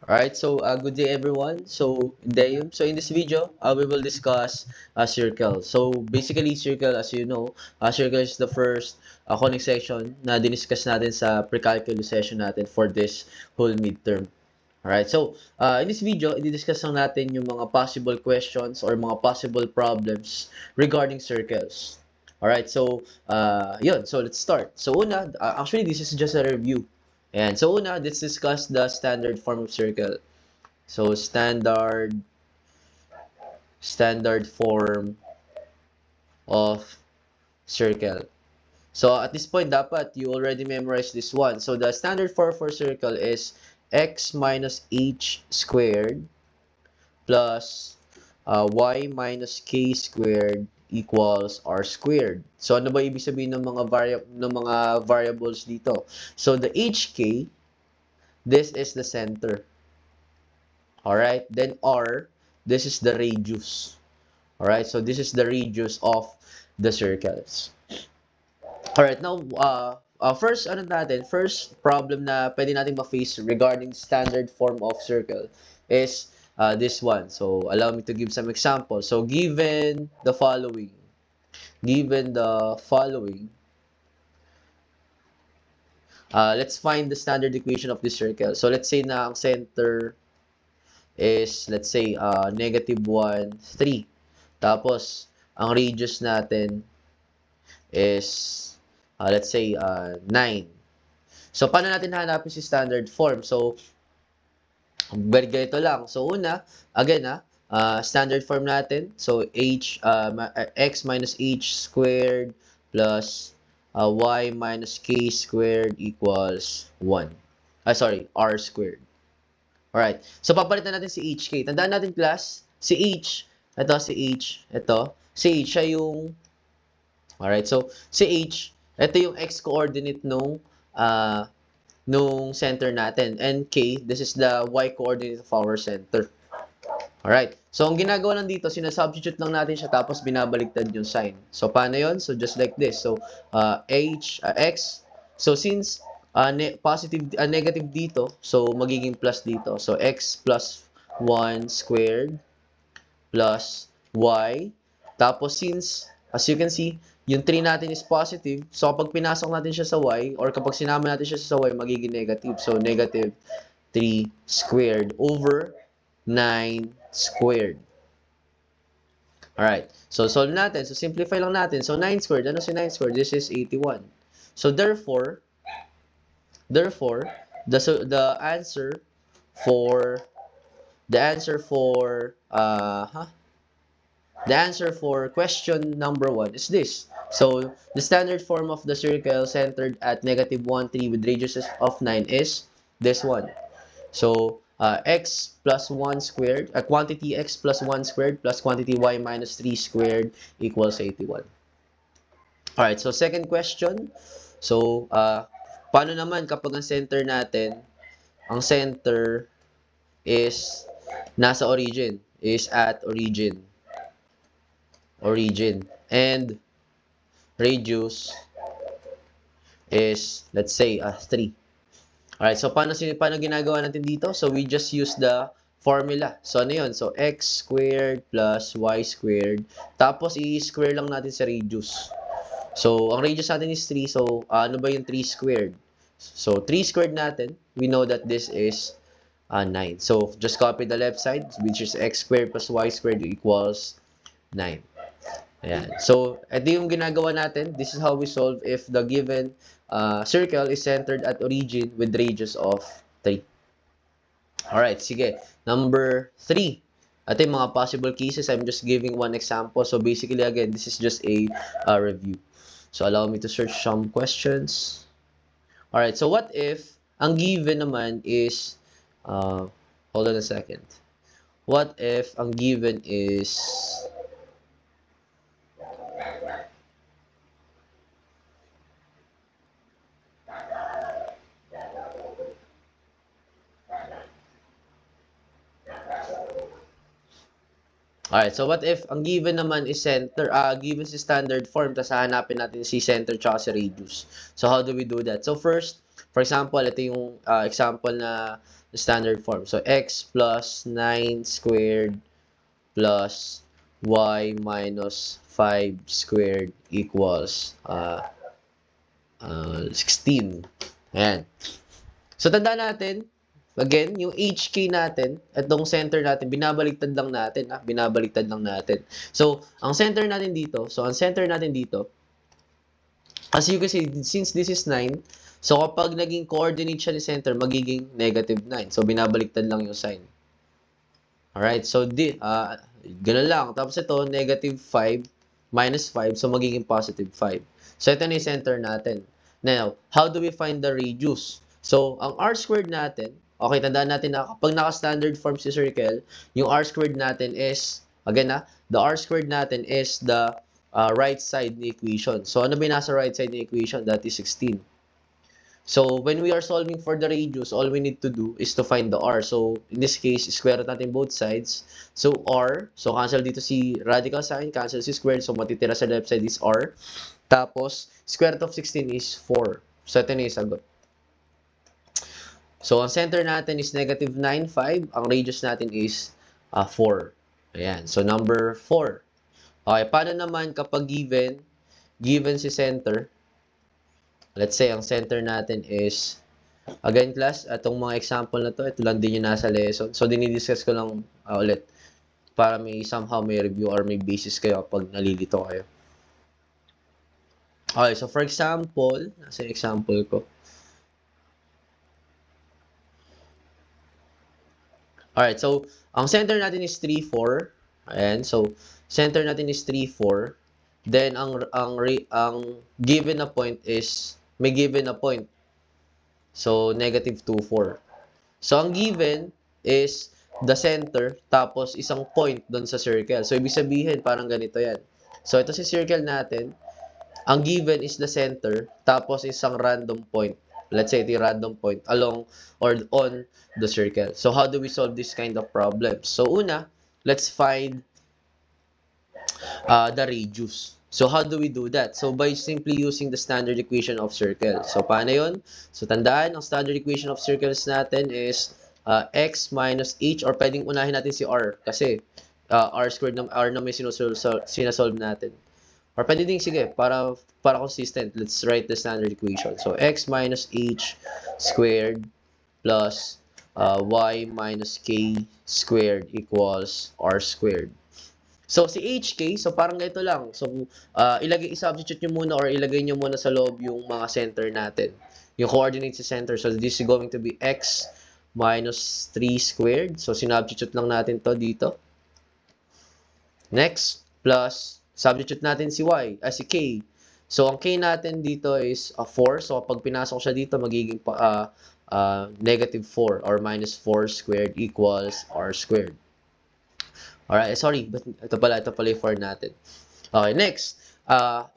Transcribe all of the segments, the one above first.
Alright, so good day everyone. So in this video, we will discuss circle. So basically, circle, as you know, circle is the first calling section na diniscuss natin sa pre-calculus session natin for this whole midterm. Alright, so in this video, i-discuss lang natin yung mga possible questions or mga possible problems regarding circles. Alright, so yun, so let's start. So una, actually this is just a review. And so una, let's discuss the standard form of circle. So standard form of circle. So at this point, dapat you already memorized this one. So the standard form for circle is x minus h squared plus y minus k squared equals r squared. So ano ba ibig sabihin ng mga variables dito? So the hk, this is the center. Alright, then r, this is the radius. Alright, so this is the radius of the circles. Alright, now, first problem na pwede natin ma-face regarding standard form of circle is this one. So, allow me to give some examples. So, given the following, let's find the standard equation of this circle. So, let's say na ang center is, let's say, -1, 3. Tapos, ang radius natin is, let's say, 9. So, paano natin hanapin si standard form? So, ganito lang. So, una, again, standard form natin. So, x minus h squared plus y minus k squared equals 1. R squared. Alright. So, papalitan natin si HK. Tandaan natin, class, si H, si H, siya yung, alright, so, si H, ito yung x-coordinate nung center natin. And K, this is the y-coordinate of our center. Alright. So, ang ginagawa lang dito, sinasubstitute lang natin siya tapos binabaliktad yung sign. So, paano yun? So, just like this. So, x, so, since negative dito, so magiging plus dito. So, x plus 1 squared plus y. Tapos, since, as you can see, yung 3 natin is positive. So, kapag pinasok natin siya sa y, or kapag sinama natin siya sa y, magiging negative. So, negative 3 squared over 9 squared. Alright. So, solve natin. So, simplify lang natin. So, 9 squared. Ano si 9 squared? This is 81. So, therefore, the answer for question number 1 is this. So the standard form of the circle centered at -1, 3 with radius of 9 is this one. So x plus 1 squared, quantity x plus 1 squared plus quantity y minus 3 squared equals 81. Alright, so second question. So paano naman kapag ang center natin, ang center is nasa origin, is at origin. And radius is, let's say, 3. Alright, so paano ginagawa natin dito? So we just use the formula. So ano yun? So x squared plus y squared. Tapos i-square lang natin sa radius. So, ang radius natin is 3. So, ano ba yung 3 squared? So, 3 squared natin, we know that this is 9. So, just copy the left side, which is x squared plus y squared equals 9. Ayan. So, ito yung ginagawa natin. This is how we solve if the given circle is centered at origin with radius of 3. Alright, sige. Number 3. Ito yung mga possible cases. I'm just giving one example. So, basically, again, this is just a review. So, allow me to search some questions. Alright, so what if ang given naman is, hold on a second. What if ang given is, alright, so what if ang given naman is center, given si standard form, tapos hahanapin natin si center tsaka si radius. So how do we do that? So first For example, ito yung example na standard form. So, x plus 9 squared plus y minus 5 squared equals 16. Ayan. So, tandaan natin, again, yung HK natin, itong center natin, binabaliktad lang natin. Binabaliktad lang natin. So, ang center natin dito, as you can see, since this is 9, so kapag naging coordinate siya ni center, magiging negative 9. So, binabaliktad lang yung sign. Alright, so, ganun lang. Tapos ito, negative 5, minus 5, so magiging positive 5. So, ito na yung center natin. Now, how do we find the radius? So, ang r squared natin, okay, tandaan natin na kapag naka-standard form si circle, yung r squared natin is, again the r squared natin is the right side ni equation. So, ano ba yung nasa right side ni equation? That is 16. So, when we are solving for the radius, all we need to do is to find the r. So, in this case, square root natin both sides. So, r. So, cancel dito si radical sign, cancel si squared. So, matitira sa left side is r. Tapos, square root of 16 is 4. So, ito na yung sagot. So, ang center natin is negative 9, 5. Ang radius natin is 4. Ayan. So, number 4. Okay, paano naman kapag given si center? Let's say, ang center natin is, again class, itong mga example na to, ito lang din yung nasa lesson. So, dinidiscuss ko lang ulit para somehow may review or may basis kayo pag nalilito kayo. Okay, so for example, nasa example ko. Alright, so, ang center natin is 3, 4. Ayan, so, center natin is 3, 4. Then, ang given na point is, may given na point. So, negative 2, 4. So, ang given is the center, tapos isang point doon sa circle. So, ibig sabihin, parang ganito yan. So, ito si circle natin. Ang given is the center, tapos isang random point. Let's say, ito yung random point along or on the circle. So, how do we solve this kind of problem? So, una, let's find the radius. So, how do we do that? So, by simply using the standard equation of circle. So, paano yun? So, tandaan, ang standard equation of circles natin is x minus h, or pwedeng unahin natin si r kasi r squared na may sinasolve natin. Or pwede din, sige, para consistent, let's write the standard equation. So, x minus h squared plus y minus k squared equals r squared. So, si HK, so parang ganito lang. So, i-substitute nyo muna or ilagay nyo muna sa loob yung mga center natin. Yung coordinates sa center. So, this is going to be x minus 3 squared. So, sinubstitute lang natin to dito. Next, plus, substitute natin si y, si k. So, ang k natin dito is 4. So, pag pinasok siya dito, magiging negative 4 or minus 4 squared equals r squared. Alright, sorry, but ito pala yung 4 natin. Okay, next.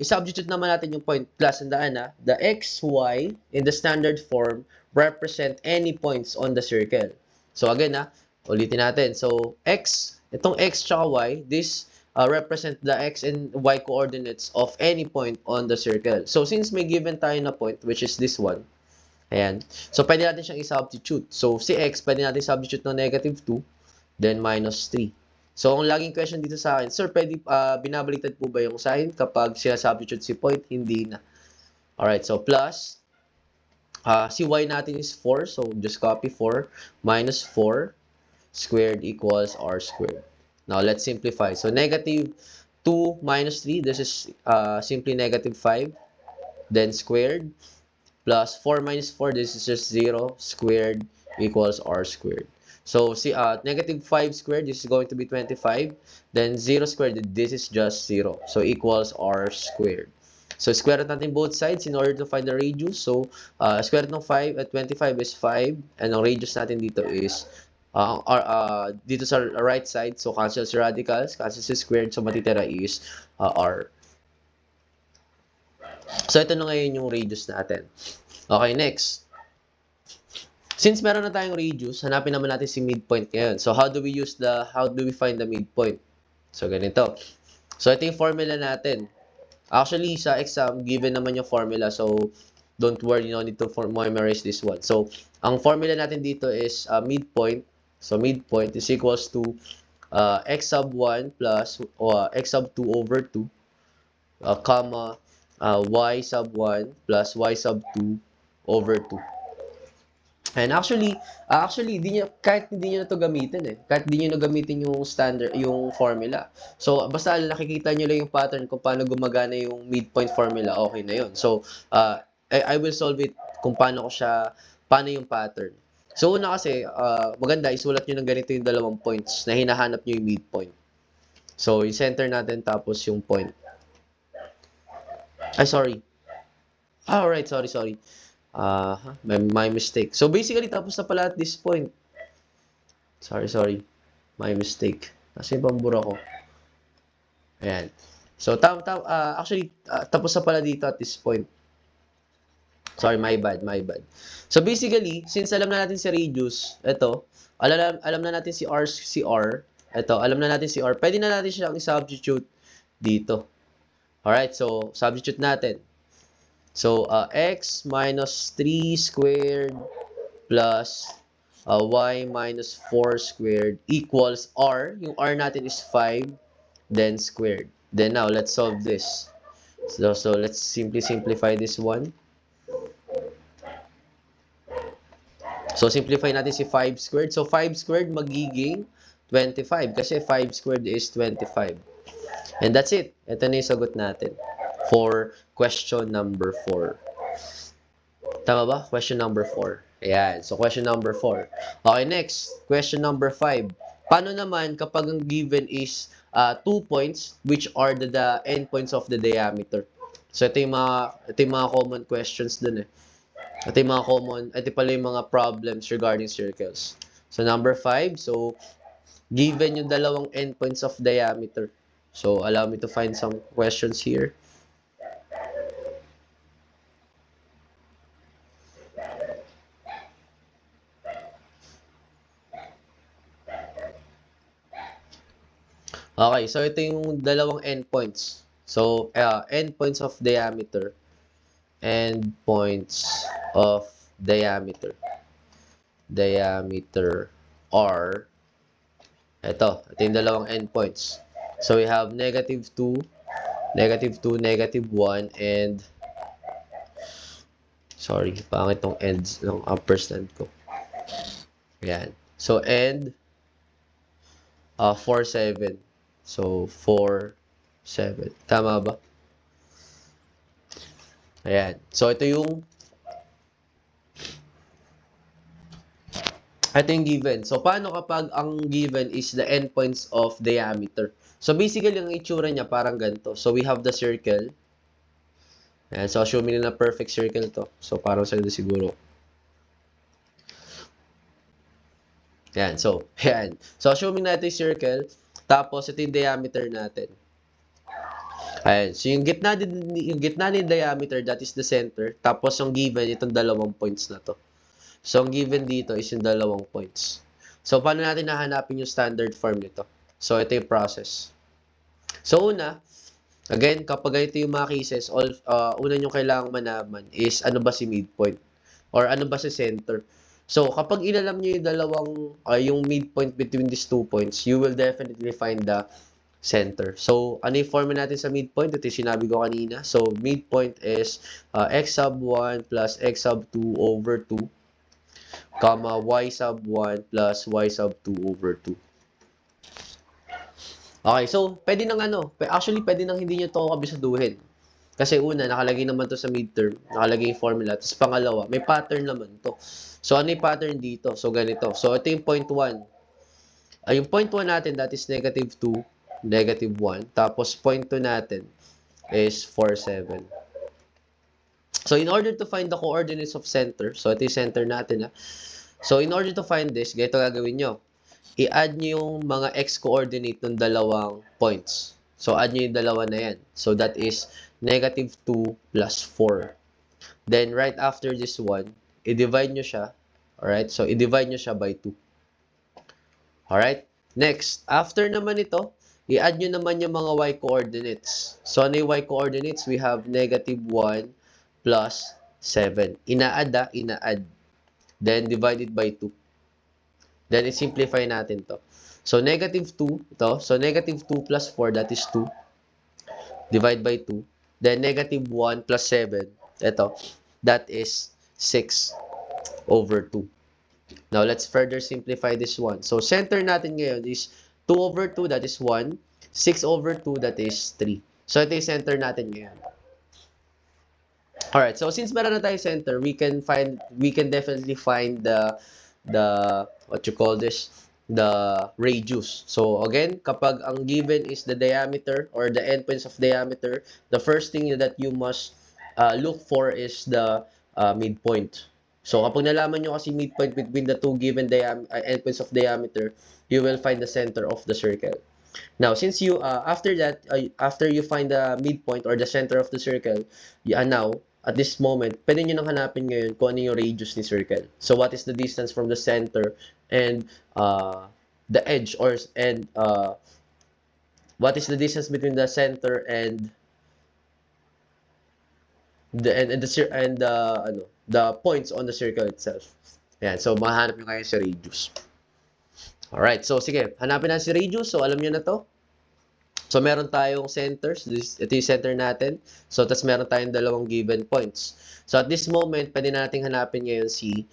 I-substitute naman natin yung point. Class, tandaan the x, y in the standard form represent any points on the circle. So, again ulitin natin. So, x, itong x tsaka y, this represent the x and y coordinates of any point on the circle. So, since may given tayo na point, which is this one, ayan. So, pwede natin siyang i-substitute. So, si x, pwede natin substitute ng negative 2, then minus 3. So, ang laging question dito sa akin, sir, pwede binabaliktad po ba yung sign kapag sinasubstitute si point? Hindi na. Alright, so plus, si y natin is 4, so just copy 4, minus 4 squared equals r squared. Now, let's simplify. So, negative 2 minus 3, this is simply negative 5, then squared, plus 4 minus 4, this is just 0, squared equals r squared. So, negative 5 squared, this is going to be 25. Then, 0 squared, this is just 0. So, equals r squared. So, square root natin both sides in order to find the radius. So, square root ng 5 at 25 is 5. And ang radius natin dito is, dito sa right side. So, cancel si radicals, cancel si squared. So, matitira is r. So, ito na ngayon yung radius natin. Okay, next. Since meron na tayong radius, hanapin naman natin si midpoint ngayon. So, how do we find the midpoint? So, ganito. So, ito yung formula natin. Actually, sa exam, given naman yung formula. So, don't worry, no need to memorize this one. So, ang formula natin dito is midpoint. So, midpoint is equals to x sub 1 plus x sub 2 over 2, comma, y sub 1 plus y sub 2 over 2. And actually, kahit hindi niyo na to gamitin Kahit hindi niyo na gamitin yung standard, yung formula. So, basta nakikita niyo lang yung pattern kung paano gumagana yung midpoint formula, okay na yun. So, I will solve it kung paano yung pattern. So, una kasi, maganda, isulat niyo ng ganito yung dalawang points na hinahanap niyo yung midpoint. So, i-center natin tapos yung point. Ay, sorry. Alright, sorry. My mistake. So, basically, tapos na pala at this point. Sorry. My mistake. Kasi yung pambura ko. Ayan. So, actually, tapos na pala dito at this point. Sorry, my bad. So, basically, since alam na natin si radius, ito, alam na natin si R, ito, alam na natin si R, pwede na natin siyang i-substitute dito. Alright, so, substitute natin. So, x minus 3 squared plus y minus 4 squared equals r. Yung r natin is 5, then squared. Then now, let's solve this. So let's simply simplify this one. So, simplify natin si 5 squared. So, 5 squared magiging 25 kasi 5 squared is 25. And that's it. Ito na yung sagot natin for question number 4. Tama ba? Question number 4. Ayan. So, question number 4. Okay, next. Question number 5. Paano naman kapag ang given is 2 points which are the endpoints of the diameter? So, ito yung mga common questions dun Ito pala yung mga problems regarding circles. So, number 5. So, given yung dalawang endpoints of diameter. So, allow me to find some questions here. Okay, so ito yung dalawang endpoints. So, endpoints of diameter. Endpoints of diameter. Diameter are, ito yung dalawang endpoints. So, we have negative 2, negative 1, and sorry, pangit tong ends ng ampersand ko. Ayan. So, and 4, 7. So, 4, 7. Tama ba? Ayan. So, ito yung given. So, paano kapag ang given is the endpoints of diameter? So, basically, ang itsura niya parang ganito. So, we have the circle. Ayan. So, assuming na perfect circle to. So, parang sa siguro. Ayan. So, ayan. So, assuming natin yung circle. Tapos, ito yung diameter natin. Ayan. So, yung gitna ni diameter, that is the center. Tapos, yung given, itong dalawang points na to. So, ang given dito is yung dalawang points. So, paano natin nahanapin yung standard form nito? So, ito yung process. So, una, again, kapag ito yung mga cases, una nyo kailangang manaman is ano ba si midpoint? Or ano ba si center? So, kapag inalam nyo yung yung midpoint between these 2 points, you will definitely find the center. So, ano yung formula natin sa midpoint? Ito yung sinabi ko kanina. So, midpoint is x sub 1 plus x sub 2 over 2, comma, y sub 1 plus y sub 2 over 2. Okay, so, pwede nang hindi nyo to kabisaduhin. Kasi una, nakalagay naman to sa midterm, nakalagay yung formula. Tapos pangalawa, may pattern naman to. So, ano yung pattern dito? So, ganito. So, ito yung point 1. Yung point 1 natin, that is negative 2, negative 1. Tapos, point 2 natin is 4, 7. So, in order to find the coordinates of center, so ito yung center natin So, in order to find this, ganito gagawin nyo. I-add nyo yung mga x-coordinate ng dalawang points. So, add nyo yung dalawa na yan. So, that is negative 2 plus 4. Then, right after this one, i-divide nyo siya. Alright? So, i-divide nyo siya by 2. Alright? Next, after naman ito, i-add nyo naman yung mga y-coordinates. So, ano yung y-coordinates? We have negative 1 plus 7. Ina-add. Then, divided by 2. Then, i-simplify natin to. So, negative 2, ito. So, negative 2 plus 4, that is 2. Divide by 2. Then, negative 1 plus 7, ito. That is 6 over 2. Now, let's further simplify this one. So, center natin ngayon is 2 over 2, that is 1. 6 over 2, that is 3. So, ito yung center natin ngayon. Alright, so since meron na tayo center, we can definitely find the what you call this, the radius. So again, kapag ang given is the diameter or the endpoints of diameter, the first thing that you must look for is the midpoint. So kapag nalaman nyo kasi midpoint between the two given endpoints of diameter, you will find the center of the circle. Now, since you after you find the midpoint or the center of the circle, now at this moment, pwede nyo nang hanapin ngayon kung ano yung radius ni circle. So, what is the distance from the center and the edge what is the distance between the center and the points on the circle itself. Ayan, so mahanap nyo kayo si radius. Alright, so sige, hanapin na si radius. So, alam nyo na to. So, meron tayong centers. Ito yung center natin. So, tas meron tayong dalawang given points. So, at this moment, pwede nating hanapin ngayon si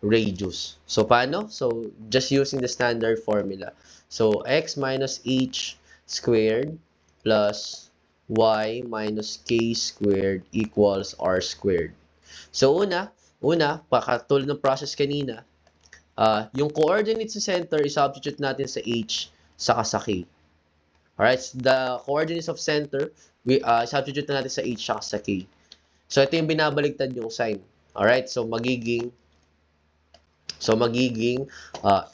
radius. So, paano? So, just using the standard formula. So, x minus h squared plus y minus k squared equals r squared. So, una, pakatulad ng process kanina, yung coordinates sa center, i-substitute natin sa h saka sa k. Alright, the coordinates of center, i-substitute natin sa h saka sa k. So, ito yung binabaligtad yung sign. Alright, so magiging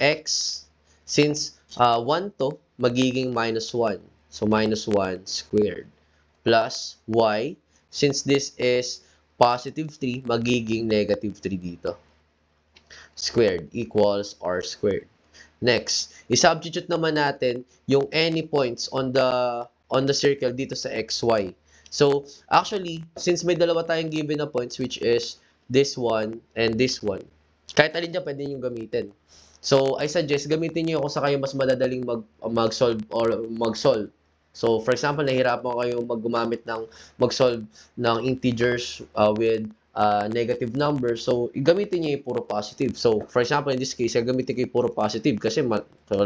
x, since 1 to, magiging minus 1. So, minus 1 squared. Plus y, since this is positive 3, magiging negative 3 dito. Squared equals r squared. Next, i-substitute naman natin yung any points on the circle dito sa xy. So, actually, since may dalawa tayong given na points, which is this one and this one, kahit alin dyan pwede nyo gamitin. So, I suggest gamitin nyo kung sa kayo mas madadaling mag-solve. So, for example, nahihirapan kayo mag-solve ng integers with negative number. So, gamitin niyo yung puro positive. So, for example, in this case, gamitin ko yung puro positive kasi,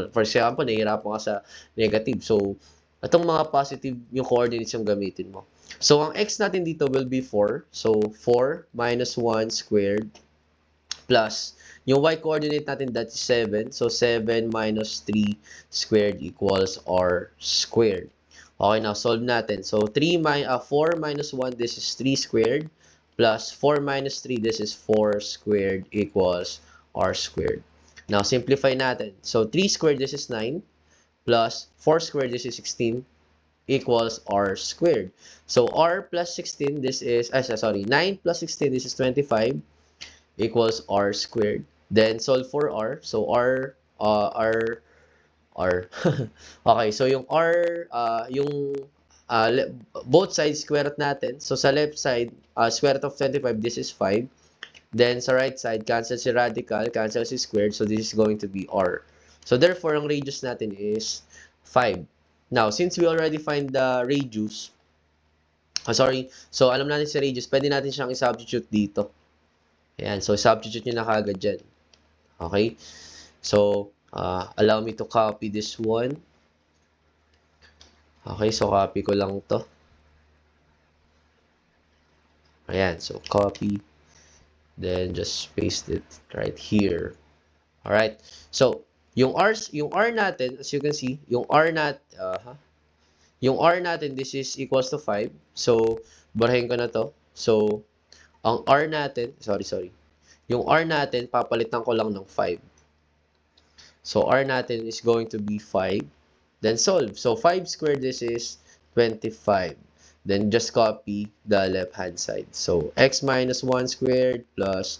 for example, nahihirapan ka sa negative. So, itong mga positive yung coordinates yung gamitin mo. So, ang x natin dito will be 4. So, 4 minus 1 squared plus yung y coordinate natin, that's 7. So, 7 minus 3 squared equals r squared. Okay, now solve natin. So, 4 minus 1, this is 3 squared. Plus 4 minus 3, this is 4 squared equals r squared. Now, simplify natin. So, 3 squared, this is 9. Plus 4 squared, this is 16. Equals r squared. So, r plus 16, this is, 9 plus 16, this is 25. Equals r squared. Then, solve for r. So, r. Okay, so yung r, both sides square root natin. So, sa left side, square root of 25, this is 5. Then, sa right side, cancel si radical, cancel si squared. So, this is going to be r. So, therefore, ang radius natin is 5. Now, since we already find the radius, so, alam natin si radius, pwede natin siyang i-substitute dito. Ayan, so, substitute nyo na kagad dyan. Okay? So, allow me to copy this one. Okay, so copy ko lang to. Ayan, so copy. Then just paste it right here. Alright, so yung R natin, as you can see, yung R natin, this is equals to 5. So, barahin ko na to. So, ang R natin, sorry. Yung R natin, papalitan ko lang ng 5. So, R natin is going to be 5. Then, solve. So, 5 squared, this is 25. Then, just copy the left-hand side. So, x minus 1 squared plus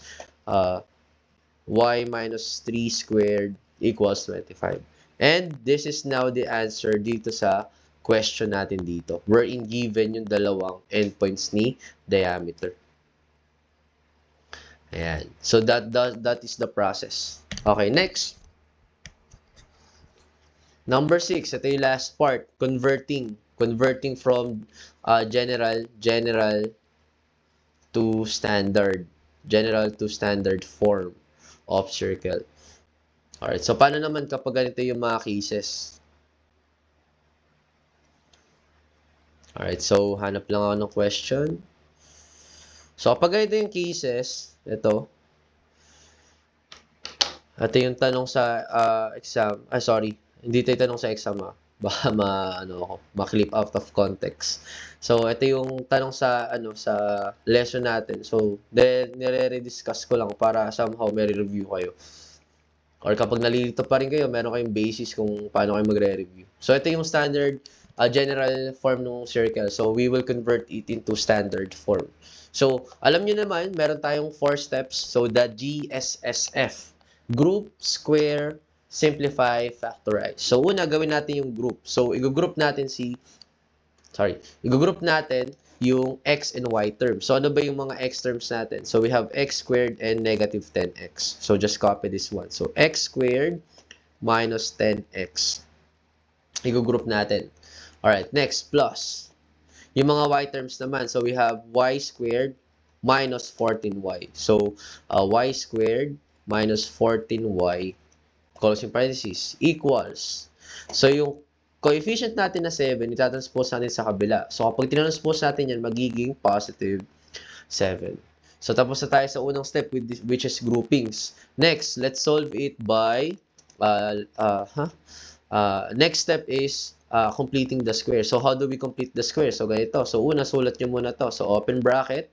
y minus 3 squared equals 25. And, this is now the answer dito sa question natin dito. Wherein given yung dalawang endpoints ni diameter. Ayan. So, that is the process. Okay, next. Number 6, ito yung last part, converting from general to standard form of circle. Alright, so paano naman kapag ganito yung mga cases? Alright, so hanap lang ako ng question. So kapag ganito yung cases, ito yung tanong sa exam, sorry, hindi ito yung tanong sa exam baka ma-clip out of context. So, ito yung tanong sa sa lesson natin. So, then nire-rediscuss ko lang para somehow may review kayo. Or kapag nalilito pa rin kayo, meron kayong basis kung paano kayo magre-review. So, ito yung standard general form ng circle. So, we will convert it into standard form. So, alam nyo naman, meron tayong 4 steps. So, the GSSF. Group, square, simplify, factorize. So, una, gawin natin yung group. So, i-group natin yung x and y terms. So, ano ba yung mga x terms natin? So, we have x squared and negative 10x. So, just copy this one. So, x squared minus 10x. I-group natin. Alright, next, plus. Yung mga y terms naman. So, we have y squared minus 14y. So, y squared minus 14y, closing parenthesis, equals. So, yung coefficient natin na 7, itatranspose natin sa kabila. So, kapag tinranspose natin yan, magiging positive 7. So, tapos na tayo sa unang step, which is groupings. Next, let's solve it by, next step is completing the square. So, how do we complete the square? So, ganito. So, una, sulat nyo muna to. So, open bracket,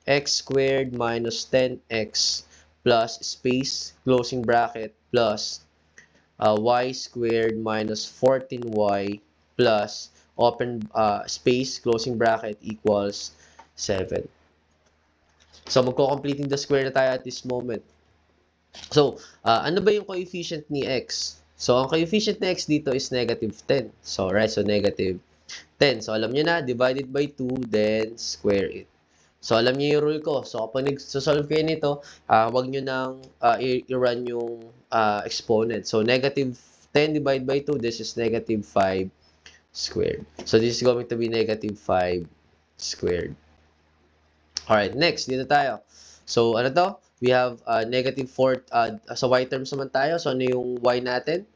x squared minus 10x plus space, closing bracket, plus y squared minus 14y plus open space, closing bracket, equals 7. So, magko-completing the square na tayo at this moment. So, ano ba yung coefficient ni x? So, ang coefficient ni x dito is negative 10. So, right, so negative 10. So, alam nyo na, divided by 2, then square it. So, alam niyo yung rule ko. So, kapag nag-solve kayo nito, wag nyo nang i-run yung exponent. So, negative 10 divided by 2, this is negative 5 squared. So, this is going to be negative 5 squared. Alright, next, dito tayo. So, ano to? We have negative 4, sa y terms naman tayo. So, ano yung y natin?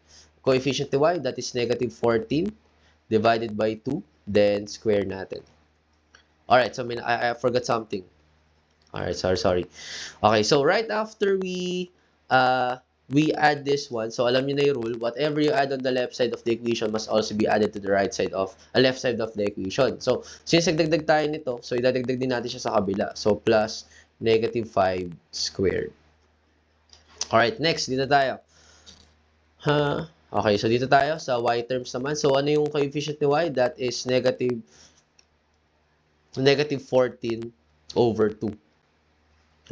Coefficient ni y, that is negative 14 divided by 2, then square natin. Alright, so I forgot something. Alright, sorry. Okay, so right after we add this one, so alam niyo na yung rule, whatever you add on the left side of the equation must also be added to the left side of the equation. So, since nagdagdag tayo nito, so idadagdag din natin siya sa kabila. So, plus negative 5 squared. Alright, next, dito tayo. Okay, so dito tayo sa y terms naman. So, ano yung coefficient ni y? That is negative 14 over 2.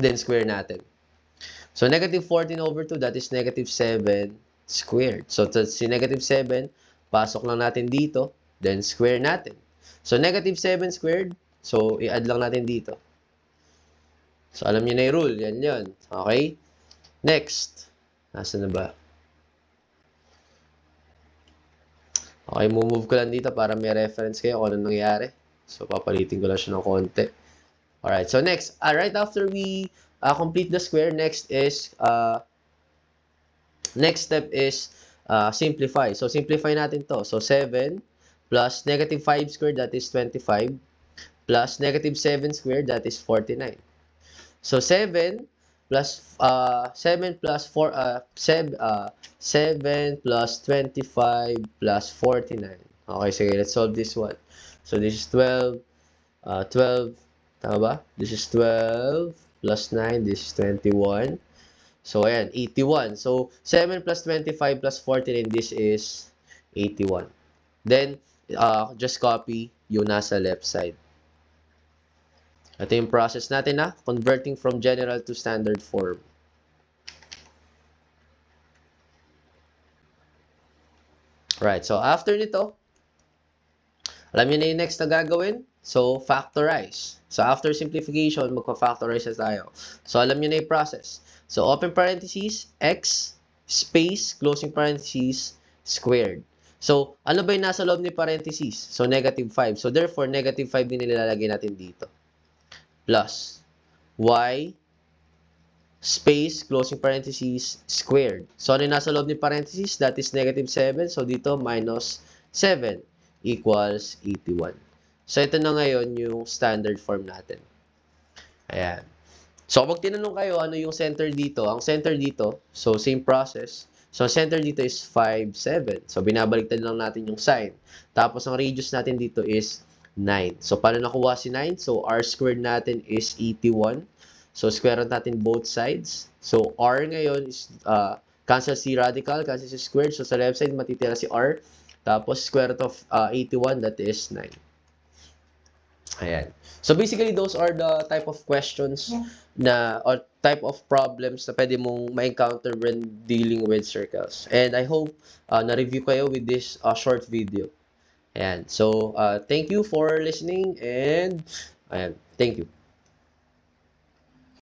Then, square natin. So, negative 14 over 2, that is negative 7 squared. So, si negative 7, pasok lang natin dito, then square natin. So, negative 7 squared, so, i-add lang natin dito. So, alam niyo na yung rule. Yan yun. Okay? Next. Nasaan na ba? Okay, move ko lang dito para may reference kayo kung ano nangyari. So, papalitin ko lang siya ng konti. Alright, so next, right after we complete the square, next step is simplify. So, simplify natin to. So, 7 plus negative 5 squared, that is 25, plus negative 7 squared, that is 49. So, 7 plus 7 plus 7 plus 25 plus 49. Okay, sige, let's solve this one. So, this is 12, tama ba? This is 12 plus 9, this is 21. So, ayan, 81. So, 7 plus 25 plus 49, this is 81. Then, just copy yung nasa left side. Ito yung process natin converting from general to standard form. Right, so after nito, Alam niyo na yung next na gagawin? So, factorize. So, after simplification, magpa-factorize na tayo. So, alam niyo na yung process. So, open parentheses, x, space, closing parentheses, squared. So, ano ba yung nasa loob ni parentheses? So, negative 5. So, therefore, negative 5 din nilalagay natin dito. Plus, y, space, closing parentheses, squared. So, ano yung nasa loob ni parentheses? That is negative 7. So, dito, minus 7 equals 81. So, ito na ngayon yung standard form natin. Ayan. So, kapag tinanong kayo ano yung center dito, ang center dito, so same process. So, ang center dito is 5, 7. So, binabaliktad lang natin yung sign. Tapos, ang radius natin dito is 9. So, paano nakuha si 9? So, r squared natin is 81. So, square root natin both sides. So, r ngayon is, cancel si radical, cancel si squared. So, sa left side, matitira si r. Tapos, square root of 81, that is 9. Ayan. So, basically, those are the type of questions na, or type of problems na pwede mong ma-encounter when dealing with circles. And I hope na-review kayo with this short video. Ayan. So, thank you for listening and ayan, thank you.